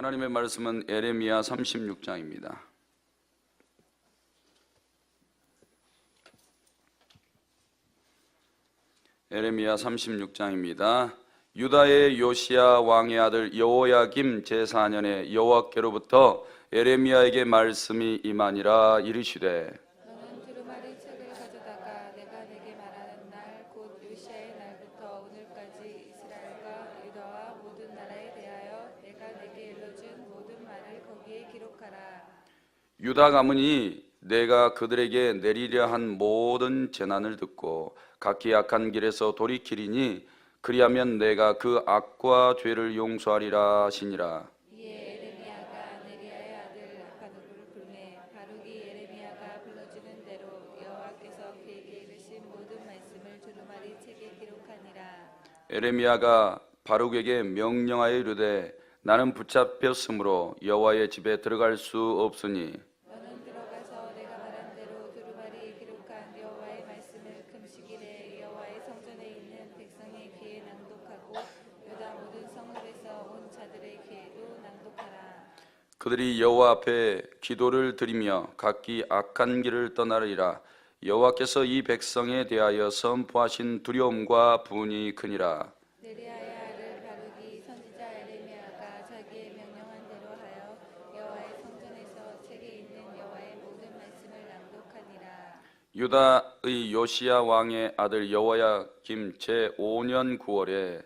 하나님의 말씀은 예레미야 36장입니다. 예레미야 36장입니다. 유다의 요시야 왕의 아들 여호야김 제4년에 여호와께로부터 예레미야에게 말씀이 임하니라. 이르시되 너는 두루마리 책을 가져다가 내가 내게 말하는 날 곧 요시야의 날부터 오늘까지 이스라엘과 유다와 모든 나라에 대하여 내가 내게 일러준 모든 말을 거기에 기록하라. 유다 가문이 내가 그들에게 내리려 한 모든 재난을 듣고 각기 악한 길에서 돌이키리니 그리하면 내가 그 악과 죄를 용서하리라 하시니라. 이에 예레미야가 네리야의 아들 바룩을 불매 바룩이 예레미야가 불러주는 대로 여호와께서 그에게 이르신 모든 말씀을 두루마리 책에 기록하니라. 예레미야가 바룩에게 명령하여 이르되 나는 붙잡혔으므로 여호와의 집에 들어갈 수 없으니 너는 들어가서 내가 말한 대로 두루마리에 기록한 여호와의 말씀을 금식일에 여호와의 성전에 있는 백성의 귀에 낭독하고 유다 모든 성읍에서 온 자들의 귀에도 낭독하라. 그들이 여호와 앞에 기도를 드리며 각기 악한 길을 떠나리라. 여호와께서 이 백성에 대하여 선포하신 두려움과 분이 크니라. 네리야의 아들 바룩이 선지자 예레미야가 자기의 명령한 대로 하여 여호와의 성전에서 책에 있는 여호와의 모든 말씀을 낭독하니라. 유다의 요시야 왕의 아들 여호야김 제5년 9월에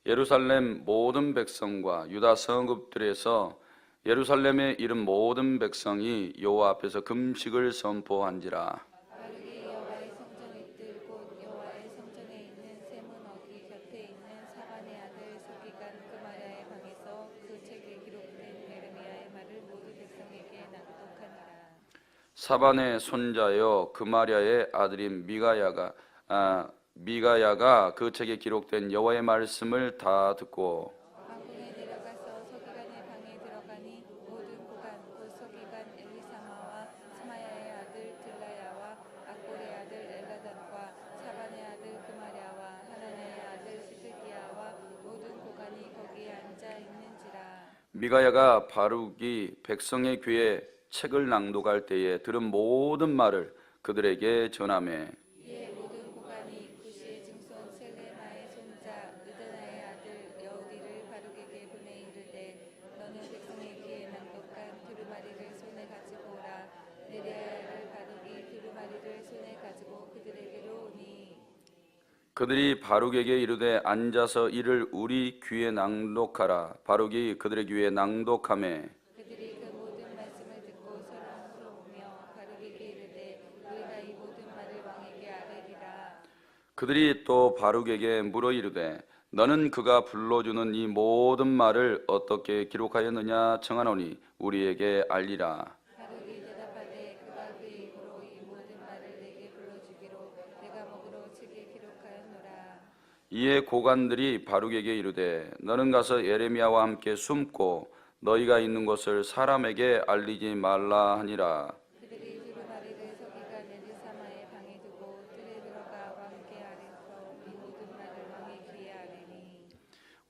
예루살렘 모든 백성과 유다 성읍들에서 예루살렘에 이른 모든 백성이 여호와 앞에서 금식을 선포한지라. 바룩이 여호와의 성전의 뜰 곧 여호와의 성전에 있는 세문 어귀 곁에 있는 사반의 아들 서기관 그마랴의 방에서 그 책에 기록된 예레미야의 말을 모든 백성에게 낭독하니라. 사반의 손자여 그마랴의 아들인 미가야가 그 책에 기록된 여호와의 말씀을 다 듣고 왕궁에 내려가서 서기관의 방에 들어가니 모든 고관 곧 서기관 엘리사마와 스마야의 아들 들라야와 악볼의 아들 엘라단과 사반의 아들 그마랴와 하나냐의 아들 시드기야와 모든 고관이 거기에 앉아 있는지라. 미가야가 바룩이 백성의 귀에 책을 낭독할 때에 들은 모든 말을 그들에게 전하매 이에 모든 고관이 구시의 증손 셀레마의 손자 느드나의 아들 여우디를 바룩에게 보내 이르되 너는 백성의 귀에 낭독한 두루마리를 손에 가지고 오라. 네리야의 아들 바룩이 두루마리를 손에 가지고 그들에게로 오니 그들이 바룩에게 이르되 앉아서 이를 우리 귀에 낭독하라. 바룩이 그들의 귀에 낭독하매 그들이 그 모든 말씀을 듣고 서로 물어보며 바룩에게 이르되 우리가 이 모든 말을 왕에게 아뢰리라. 그들이 또 바룩에게 물어 이르되 너는 그가 불러주는 이 모든 말을 어떻게 기록하였느냐 청하노니 우리에게 알리라. 바룩이 대답하되 그가 그의 입으로 이 모든 말을 내게 불러주기로 내가 목으로 책에 기록하였노라. 이에 고관들이 바룩에게 이르되 너는 가서 예레미야와 함께 숨고 너희가 있는 곳을 사람에게 알리지 말라 하니라. 그들이 두루마리를 서기관 엘리사마의 방에 두고 뜰에 들어가 왕께 아뢰서 이 모든 말을 왕의 귀에 아뢰니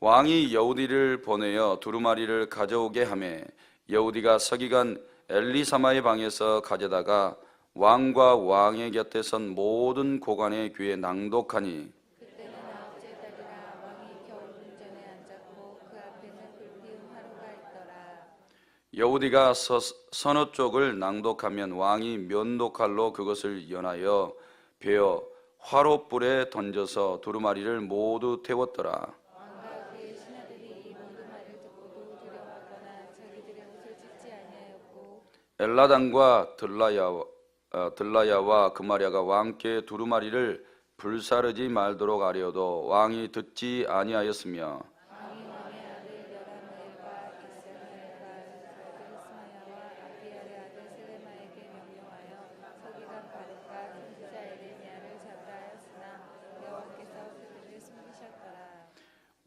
왕이 여우디를 보내어 두루마리를 가져오게 하매 여우디가 서기관 엘리사마의 방에서 가져다가 왕과 왕의 곁에 선 모든 고관의 귀에 낭독하니 그때는 아홉째 달이라. 왕이 겨울 궁전에 앉았고 그 앞에는 불피운 화로가 있더라. 여우디가 서너 쪽을 낭독하면 왕이 면도칼로 그것을 연하여 베어 화롯불에 던져서 두루마리를 모두 태웠더라. 왕과 그의 신하들이 이 모든 말을 듣고도 두려워하거나 자기들의 옷을 찢지 아니하였고 엘라단과 들라야와 그마랴가 왕께 두루마리를 불사르지 말도록 하려도 왕이 듣지 아니하였으며 왕이 왕의 아들 여라무엘과 이스마엘과 아들 스마야와 아비야의 아들 셀레마에게 명령하여 서기관 바룩과 선지자 예레미야를 잡으라 하였으나 여호와께서 그들을 숨기셨더라.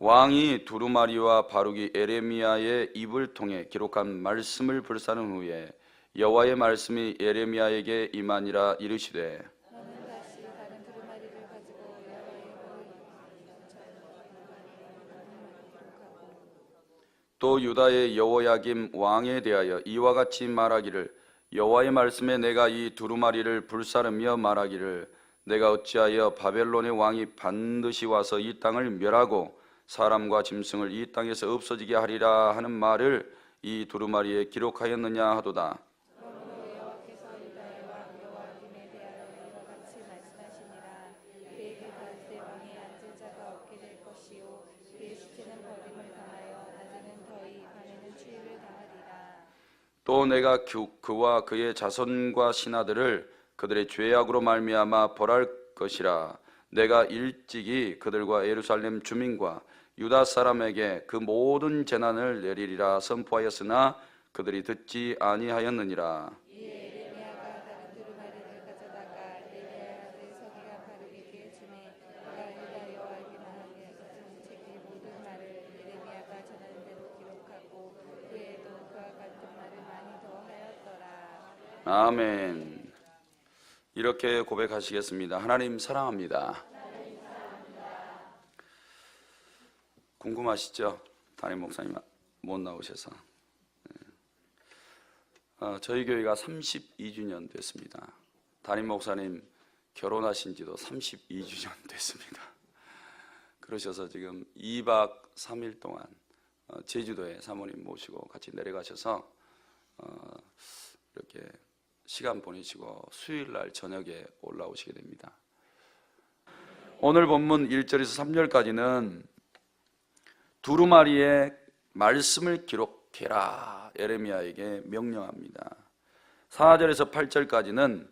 왕이 두루마리와 바룩이 예레미야의 입을 통해 기록한 말씀을 불사른 후에 여호와의 말씀이 예레미야에게 임하니라. 이르시되 너는 다시 다른 두루마리를 가지고 여호와의 기록하고 또 유다의 여호야김 왕에 대하여 이와 같이 말하기를 여호와의 말씀에 내가 이 두루마리를 불사르며 말하기를 내가 어찌하여 바벨론의 왕이 반드시 와서 이 땅을 멸하고 사람과 짐승을 이 땅에서 없어지게 하리라 하는 말을 이 두루마리에 기록하였느냐 하도다. 그러므로 여호와께서 유다의 왕 여호야김에 대하여 이와 같이 말씀하시니라. 그에게 다윗의 왕에 앉을 자가 없게 될 것이요 그의 시체는 버림을 당하여 낮에는 더위 밤에는 추위를 당하리라. 또 내가 그와 그의 자손과 신하들을 그들의 죄악으로 말미암아 벌할 것이라. 내가 일찍이 그들과 예루살렘 주민과 유다 사람에게 그 모든 재난을 내리리라 선포하였으나 그들이 듣지 아니하였느니라. 이에 에레미야가 다른 두루마리를 가져다가 레위야 아들 서기관 바룩에게 주매 그가 유다 여호와에게 말하기를 책의 모든 말을 에레미야가 전하는 대로 기록하고 그 외에도 그와 같은 말을 많이 더 하였더라. 아멘. 이렇게 고백하시겠습니다. 하나님 사랑합니다. 궁금하시죠? 담임 목사님 못 나오셔서. 저희 교회가 32주년 됐습니다. 담임 목사님 결혼하신 지도 32주년 됐습니다. 그러셔서 지금 2박 3일 동안 제주도에 사모님 모시고 같이 내려가셔서 이렇게 시간 보내시고 수요일 날 저녁에 올라오시게 됩니다. 오늘 본문 1절에서 3절까지는 두루마리의 말씀을 기록해라 에레미야에게 명령합니다. 4절에서 8절까지는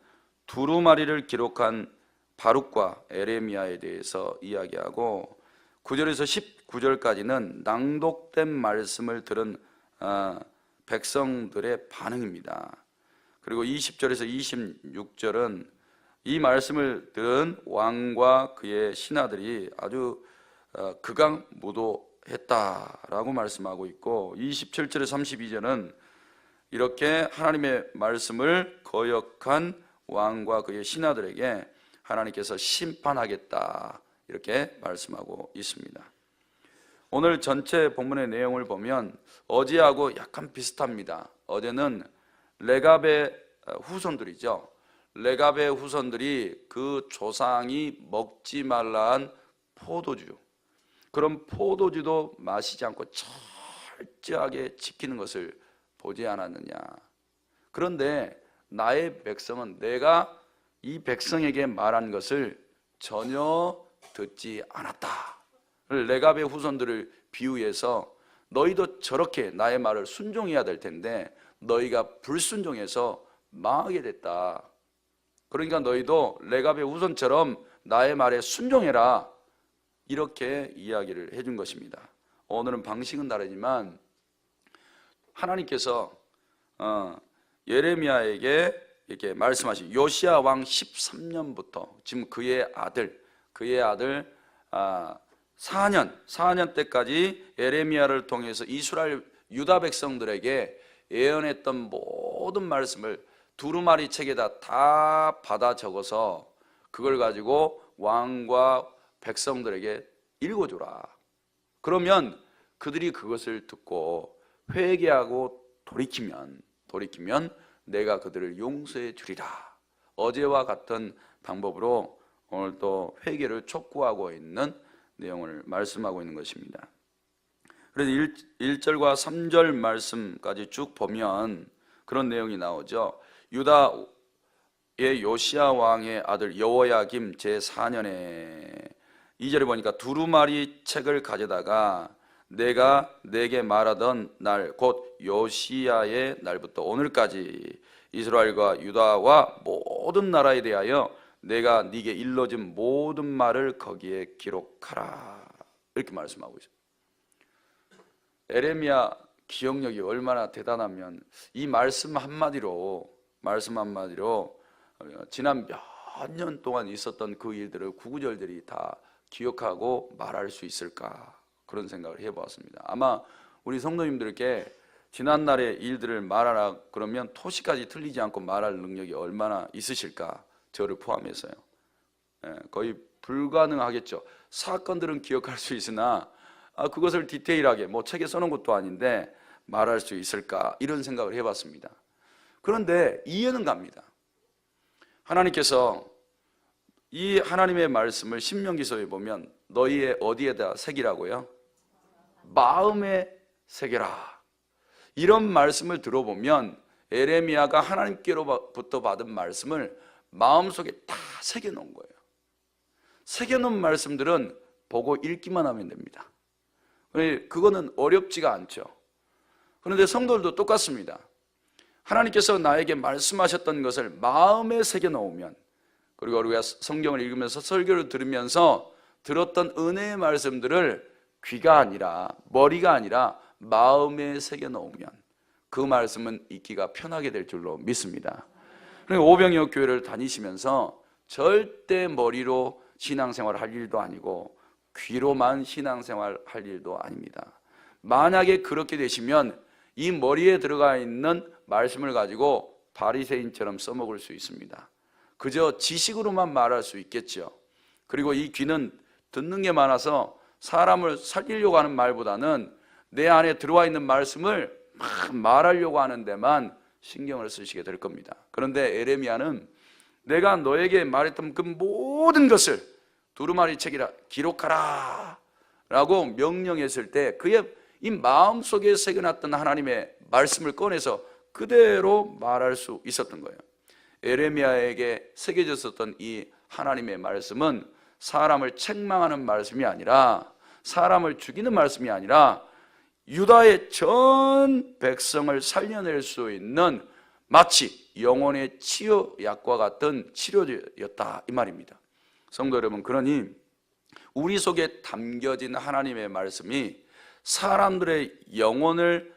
두루마리를 기록한 바룩과 에레미야에 대해서 이야기하고 9절에서 19절까지는 낭독된 말씀을 들은 백성들의 반응입니다. 그리고 20절에서 26절은 이 말씀을 들은 왕과 그의 신하들이 아주 극악무도했다라고 말씀하고 있고 27절에서 32절은 이렇게 하나님의 말씀을 거역한 왕과 그의 신하들에게 하나님께서 심판하겠다 이렇게 말씀하고 있습니다. 오늘 전체 본문의 내용을 보면 어제하고 약간 비슷합니다. 어제는 레갑의 후손들이죠. 레갑의 후손들이 그 조상이 먹지 말라 한 포도주, 그런 포도주도 마시지 않고 철저하게 지키는 것을 보지 않았느냐. 그런데 나의 백성은 내가 이 백성에게 말한 것을 전혀 듣지 않았다. 레갑의 후손들을 비유해서 너희도 저렇게 나의 말을 순종해야 될 텐데 너희가 불순종해서 망하게 됐다. 그러니까 너희도 레갑의 후손처럼 나의 말에 순종해라. 이렇게 이야기를 해준 것입니다. 오늘은 방식은 다르지만 하나님께서 예레미야에게 이렇게 말씀하신 요시야 왕 13년부터 지금 그의 아들 4년 때까지 예레미야를 통해서 이스라엘 유다 백성들에게 예언했던 모든 말씀을 두루마리 책에다 다 받아 적어서 그걸 가지고 왕과 백성들에게 읽어주라. 그러면 그들이 그것을 듣고 회개하고 돌이키면 내가 그들을 용서해 주리라. 어제와 같은 방법으로 오늘 또 회개를 촉구하고 있는 내용을 말씀하고 있는 것입니다. 그래서 1절과 3절 말씀까지 쭉 보면 그런 내용이 나오죠. 유다의 요시야 왕의 아들 여호야김 제4년에 2절에 보니까 두루마리 책을 가져다가 내가 내게 말하던 날 곧 요시야의 날부터 오늘까지 이스라엘과 유다와 모든 나라에 대하여 내가 네게 일러준 모든 말을 거기에 기록하라. 이렇게 말씀하고 있어요. 에레미야 기억력이 얼마나 대단하면 이 말씀 한마디로 지난 몇 년 동안 있었던 그 일들을 구구절절히 다 기억하고 말할 수 있을까, 그런 생각을 해보았습니다. 아마 우리 성도님들께 지난날의 일들을 말하라 그러면 토시까지 틀리지 않고 말할 능력이 얼마나 있으실까, 저를 포함해서요. 거의 불가능하겠죠. 사건들은 기억할 수 있으나 그것을 디테일하게 뭐 책에 써놓은 것도 아닌데 말할 수 있을까, 이런 생각을 해봤습니다. 그런데 이해는 갑니다. 하나님께서 이 하나님의 말씀을 신명기서에 보면 너희의 어디에다 새기라고요? 마음에 새겨라. 이런 말씀을 들어보면 에레미야가 하나님께로부터 받은 말씀을 마음속에 다 새겨놓은 거예요. 새겨놓은 말씀들은 보고 읽기만 하면 됩니다. 그거는 어렵지가 않죠. 그런데 성도들도 똑같습니다. 하나님께서 나에게 말씀하셨던 것을 마음에 새겨놓으면, 그리고 우리가 성경을 읽으면서 설교를 들으면서 들었던 은혜의 말씀들을 귀가 아니라 머리가 아니라 마음에 새겨놓으면 그 말씀은 읽기가 편하게 될 줄로 믿습니다. 오병이어 교회를 다니시면서 절대 머리로 신앙생활을 할 일도 아니고 귀로만 신앙생활을 할 일도 아닙니다. 만약에 그렇게 되시면 이 머리에 들어가 있는 말씀을 가지고 바리새인처럼 써먹을 수 있습니다. 그저 지식으로만 말할 수 있겠죠. 그리고 이 귀는 듣는 게 많아서 사람을 살리려고 하는 말보다는 내 안에 들어와 있는 말씀을 막 말하려고 하는 데만 신경을 쓰시게 될 겁니다. 그런데 에레미야는 내가 너에게 말했던 그 모든 것을 두루마리 책이라 기록하라 라고 명령했을 때 그의 이 마음속에 새겨놨던 하나님의 말씀을 꺼내서 그대로 말할 수 있었던 거예요. 에레미야에게 새겨졌었던 이 하나님의 말씀은 사람을 책망하는 말씀이 아니라, 사람을 죽이는 말씀이 아니라 유다의 전 백성을 살려낼 수 있는 마치 영혼의 치료약과 같은 치료였다, 이 말입니다. 성도 여러분, 그러니 우리 속에 담겨진 하나님의 말씀이 사람들의 영혼을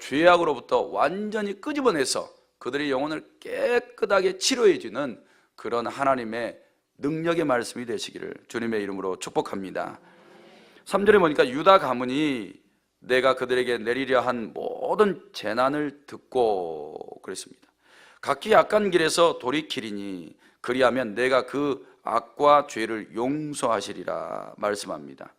죄악으로부터 완전히 끄집어내서 그들의 영혼을 깨끗하게 치료해 주는 그런 하나님의 능력의 말씀이 되시기를 주님의 이름으로 축복합니다. 3절에 보니까 유다 가문이 내가 그들에게 내리려 한 모든 재난을 듣고 그랬습니다. 각기 악한 길에서 돌이키리니 그리하면 내가 그 악과 죄를 용서하시리라 말씀합니다.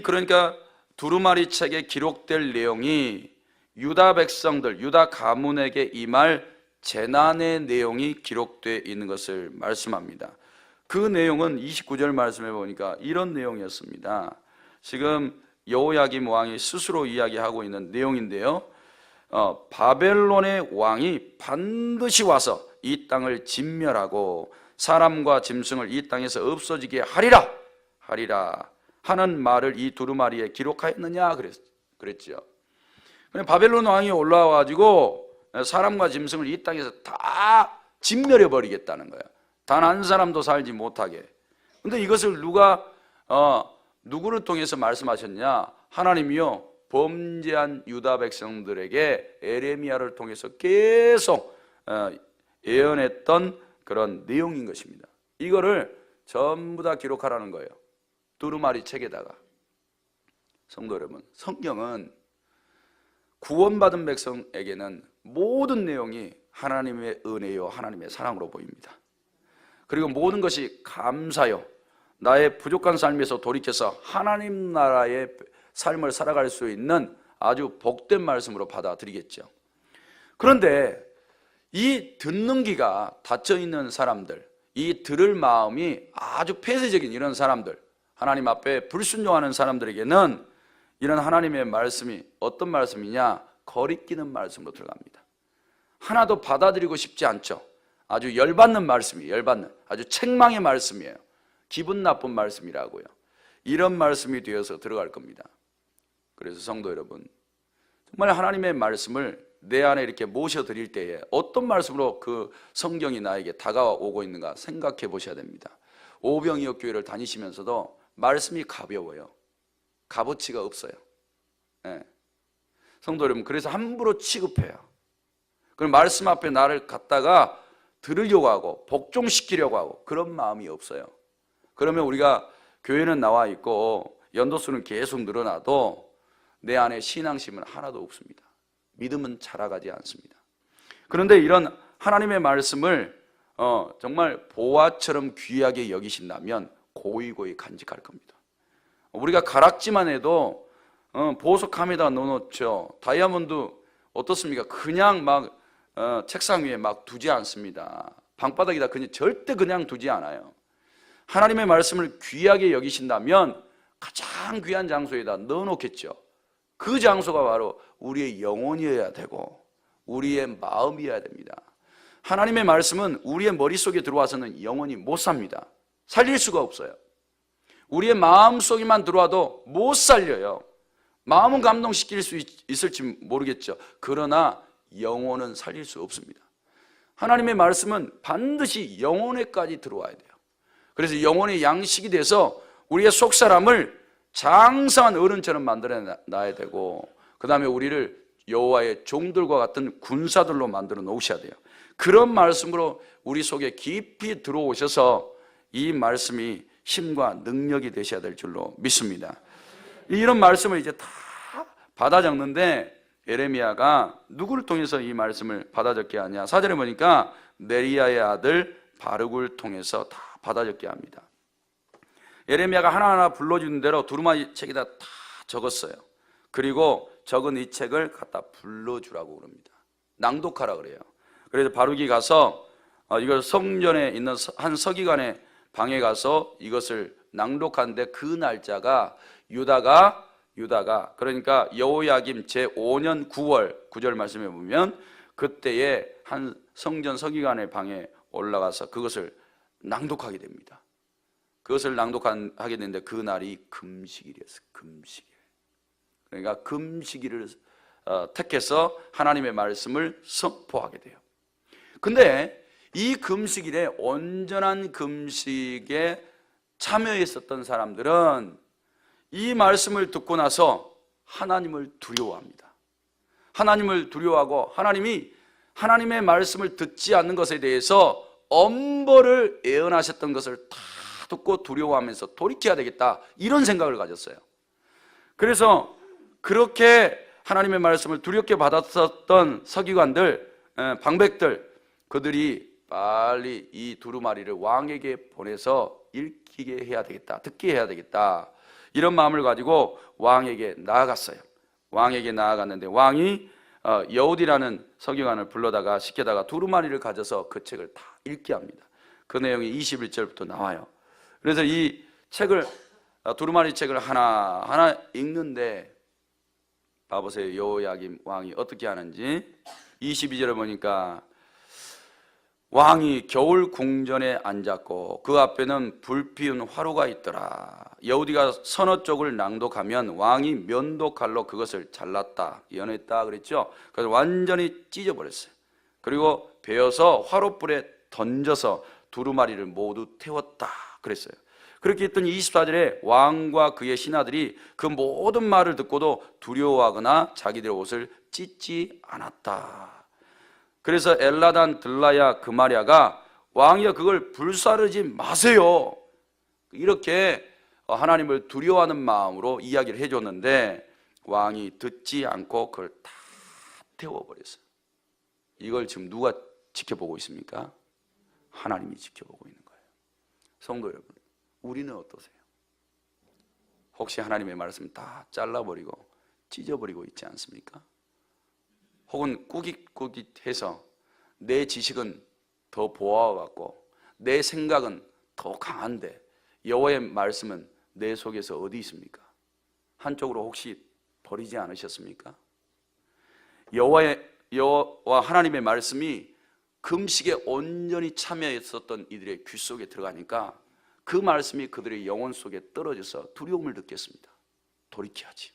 그러니까 두루마리 책에 기록될 내용이 유다 백성들, 유다 가문에게 임할 재난의 내용이 기록되어 있는 것을 말씀합니다. 그 내용은 29절 말씀해 보니까 이런 내용이었습니다. 지금 여호야김 왕이 스스로 이야기하고 있는 내용인데요, 바벨론의 왕이 반드시 와서 이 땅을 진멸하고 사람과 짐승을 이 땅에서 없어지게 하리라 하는 말을 이 두루마리에 기록하였느냐 그랬죠. 바벨론 왕이 올라와가지고 사람과 짐승을 이 땅에서 다 진멸해 버리겠다는 거예요. 단 한 사람도 살지 못하게. 근데 이것을 누구를 통해서 말씀하셨냐? 하나님이요, 범죄한 유다 백성들에게 에레미야를 통해서 계속 예언했던 그런 내용인 것입니다. 이거를 전부 다 기록하라는 거예요. 두루마리 책에다가. 성도 여러분, 성경은 구원받은 백성에게는 모든 내용이 하나님의 은혜요, 하나님의 사랑으로 보입니다. 그리고 모든 것이 감사요, 나의 부족한 삶에서 돌이켜서 하나님 나라의 삶을 살아갈 수 있는 아주 복된 말씀으로 받아들이겠죠. 그런데 이 듣는 귀가 닫혀 있는 사람들, 이 들을 마음이 아주 폐쇄적인 이런 사람들, 하나님 앞에 불순종하는 사람들에게는 이런 하나님의 말씀이 어떤 말씀이냐? 거리끼는 말씀으로 들어갑니다. 하나도 받아들이고 싶지 않죠. 아주 열받는 말씀이에요. 열받는, 아주 책망의 말씀이에요. 기분 나쁜 말씀이라고요. 이런 말씀이 되어서 들어갈 겁니다. 그래서 성도 여러분, 정말 하나님의 말씀을 내 안에 이렇게 모셔드릴 때에 어떤 말씀으로 그 성경이 나에게 다가오고 있는가 생각해 보셔야 됩니다. 오병이어 교회를 다니시면서도 말씀이 가벼워요. 값어치가 없어요. 성도 여러분, 그래서 함부로 취급해요. 그럼 말씀 앞에 나를 갖다가 들으려고 하고 복종시키려고 하고 그런 마음이 없어요. 그러면 우리가 교회는 나와 있고 연도수는 계속 늘어나도 내 안에 신앙심은 하나도 없습니다. 믿음은 자라가지 않습니다. 그런데 이런 하나님의 말씀을 정말 보화처럼 귀하게 여기신다면 고이고이 간직할 겁니다. 우리가 가락지만 해도 보석함에다 넣어놓죠. 다이아몬드 어떻습니까? 그냥 막 책상 위에 막 두지 않습니다. 방바닥에다 절대 그냥 두지 않아요. 하나님의 말씀을 귀하게 여기신다면 가장 귀한 장소에다 넣어놓겠죠. 그 장소가 바로 우리의 영혼이어야 되고 우리의 마음이어야 됩니다. 하나님의 말씀은 우리의 머릿속에 들어와서는 영원히 못 삽니다. 살릴 수가 없어요. 우리의 마음속에만 들어와도 못 살려요. 마음은 감동시킬 수 있을지 모르겠죠. 그러나 영혼은 살릴 수 없습니다. 하나님의 말씀은 반드시 영혼에까지 들어와야 돼요. 그래서 영혼의 양식이 돼서 우리의 속사람을 장성한 어른처럼 만들어 놔야 되고, 그 다음에 우리를 여호와의 종들과 같은 군사들로 만들어 놓으셔야 돼요. 그런 말씀으로 우리 속에 깊이 들어오셔서 이 말씀이 힘과 능력이 되셔야 될 줄로 믿습니다. 이런 말씀을 이제 다 받아 적는데, 예레미야가 누구를 통해서 이 말씀을 받아 적게 하냐? 4절에 보니까 네리야의 아들 바룩을 통해서 다 받아 적게 합니다. 예레미야가 하나하나 불러주는 대로 두루마리 책에다 다 적었어요. 그리고 적은 이 책을 갖다 불러주라고 그럽니다. 낭독하라 그래요. 그래서 바룩이 가서 이걸 성전에 있는 한 서기관의 방에 가서 이것을 낭독하는데, 그 날짜가 유다가 그러니까 여호야김 제5년 9월 9절 말씀해 보면, 그때에 한 성전 서기관의 방에 올라가서 그것을 낭독하게 됩니다. 그것을 낭독하게 되는데 그 날이 금식일이었어요. 금식일. 그러니까 금식일을 택해서 하나님의 말씀을 선포하게 돼요. 근데 이 금식일에, 온전한 금식에 참여했었던 사람들은 이 말씀을 듣고 나서 하나님을 두려워합니다. 하나님을 두려워하고, 하나님이 하나님의 말씀을 듣지 않는 것에 대해서 엄벌을 예언하셨던 것을 다 듣고 두려워하면서 돌이켜야 되겠다, 이런 생각을 가졌어요. 그래서 그렇게 하나님의 말씀을 두렵게 받았었던 서기관들, 방백들, 그들이 빨리 이 두루마리를 왕에게 보내서 읽히게 해야 되겠다, 듣게 해야 되겠다, 이런 마음을 가지고 왕에게 나아갔어요. 왕에게 나아갔는데 왕이 여우디라는 서기관을 불러다가 시켜다가 두루마리를 가져서 그 책을 다 읽게 합니다. 그 내용이 21절부터 나와요. 그래서 이 책을, 두루마리 책을 하나하나 읽는데, 봐보세요. 여호야김 왕이 어떻게 하는지. 22절에 보니까 왕이 겨울 궁전에 앉았고 그 앞에는 불피운 화로가 있더라. 여우디가 서너 쪽을 낭독하면 왕이 면도칼로 그것을 잘랐다, 연했다 그랬죠. 그래서 완전히 찢어버렸어요. 그리고 베어서 화로불에 던져서 두루마리를 모두 태웠다 그랬어요. 그렇게 했더니 24절에 왕과 그의 신하들이 그 모든 말을 듣고도 두려워하거나 자기들의 옷을 찢지 않았다. 그래서 엘라단 들라야 그마랴가 왕이여 그걸 불사르지 마세요, 이렇게 하나님을 두려워하는 마음으로 이야기를 해줬는데, 왕이 듣지 않고 그걸 다 태워버렸어요. 이걸 지금 누가 지켜보고 있습니까? 하나님이 지켜보고 있는 거예요. 성도 여러분, 우리는 어떠세요? 혹시 하나님의 말씀 다 잘라버리고 찢어버리고 있지 않습니까? 혹은 꾸깃꾸깃해서 내 지식은 더 보아갖고 내 생각은 더 강한데 여호와의 말씀은 내 속에서 어디 있습니까? 한쪽으로 혹시 버리지 않으셨습니까? 여호와 하나님의 말씀이 금식에 온전히 참여했었던 이들의 귀 속에 들어가니까 그 말씀이 그들의 영혼 속에 떨어져서 두려움을 느꼈습니다. 돌이켜야지,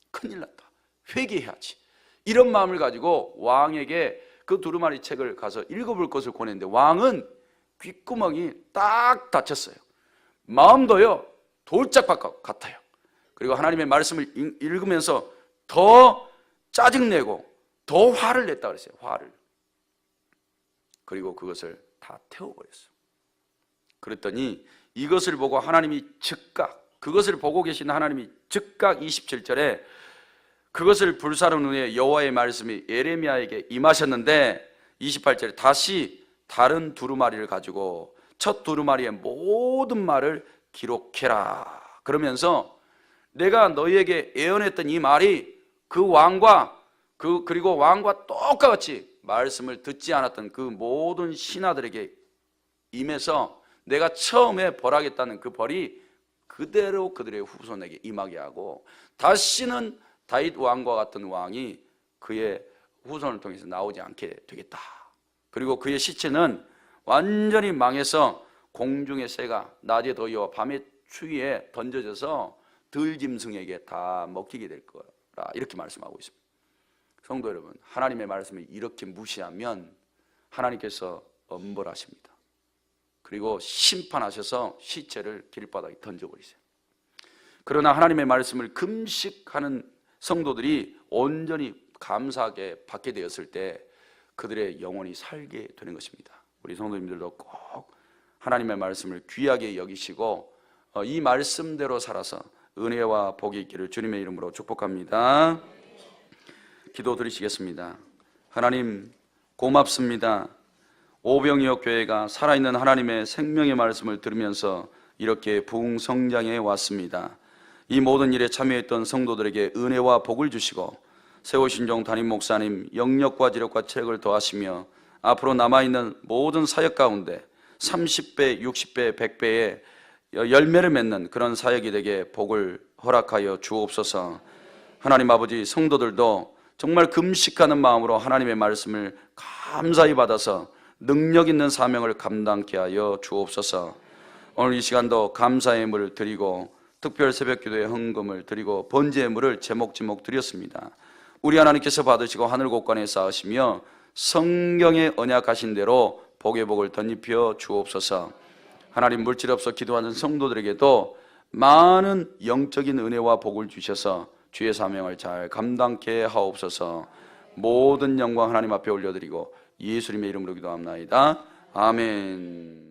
큰일 났다, 회개해야지, 이런 마음을 가지고 왕에게 그 두루마리 책을 가서 읽어볼 것을 권했는데 왕은 귓구멍이 딱 닫혔어요. 마음도요 돌짝밭 같아요. 그리고 하나님의 말씀을 읽으면서 더 짜증내고 더 화를 냈다 그랬어요. 화를. 그리고 그것을 다 태워버렸어요. 그랬더니 이것을 보고 하나님이 즉각, 그것을 보고 계신 하나님이 즉각 27절에 그것을 불사른 후에 여호와의 말씀이 예레미야에게 임하셨는데, 28절에 다시 다른 두루마리를 가지고 첫 두루마리의 모든 말을 기록해라 그러면서 내가 너희에게 예언했던 이 말이 그 왕과 그리고 왕과 똑같이 말씀을 듣지 않았던 그 모든 신하들에게 임해서 내가 처음에 벌하겠다는 그 벌이 그대로 그들의 후손에게 임하게 하고, 다시는 다윗 왕과 같은 왕이 그의 후손을 통해서 나오지 않게 되겠다. 그리고 그의 시체는 완전히 망해서 공중의 새가 낮에 더위와 밤의 추위에 던져져서 들짐승에게 다 먹히게 될 거라, 이렇게 말씀하고 있습니다. 성도 여러분, 하나님의 말씀을 이렇게 무시하면 하나님께서 엄벌하십니다. 그리고 심판하셔서 시체를 길바닥에 던져버리세요. 그러나 하나님의 말씀을 금식하는 성도들이 온전히 감사하게 받게 되었을 때 그들의 영혼이 살게 되는 것입니다. 우리 성도님들도 꼭 하나님의 말씀을 귀하게 여기시고 이 말씀대로 살아서 은혜와 복이 있기를 주님의 이름으로 축복합니다. 기도 드리시겠습니다. 하나님 고맙습니다. 오병이어 교회가 살아있는 하나님의 생명의 말씀을 들으면서 이렇게 부흥성장해 왔습니다. 이 모든 일에 참여했던 성도들에게 은혜와 복을 주시고 세우신종 담임 목사님 영력과 지력과 체력을 더하시며 앞으로 남아있는 모든 사역 가운데 30배, 60배, 100배의 열매를 맺는 그런 사역이 되게 복을 허락하여 주옵소서. 하나님 아버지, 성도들도 정말 금식하는 마음으로 하나님의 말씀을 감사히 받아서 능력 있는 사명을 감당케 하여 주옵소서. 오늘 이 시간도 감사의 예물을 드리고 특별 새벽기도의 헌금을 드리고 번제의 예물을 제목제목 드렸습니다. 우리 하나님께서 받으시고 하늘 곳간에 쌓으시며 성경에 언약하신 대로 복의 복을 덧입혀 주옵소서. 하나님, 물질 없어 기도하는 성도들에게도 많은 영적인 은혜와 복을 주셔서 주의 사명을 잘 감당케 하옵소서. 모든 영광 하나님 앞에 올려드리고 예수님의 이름으로 기도합나이다. 아멘.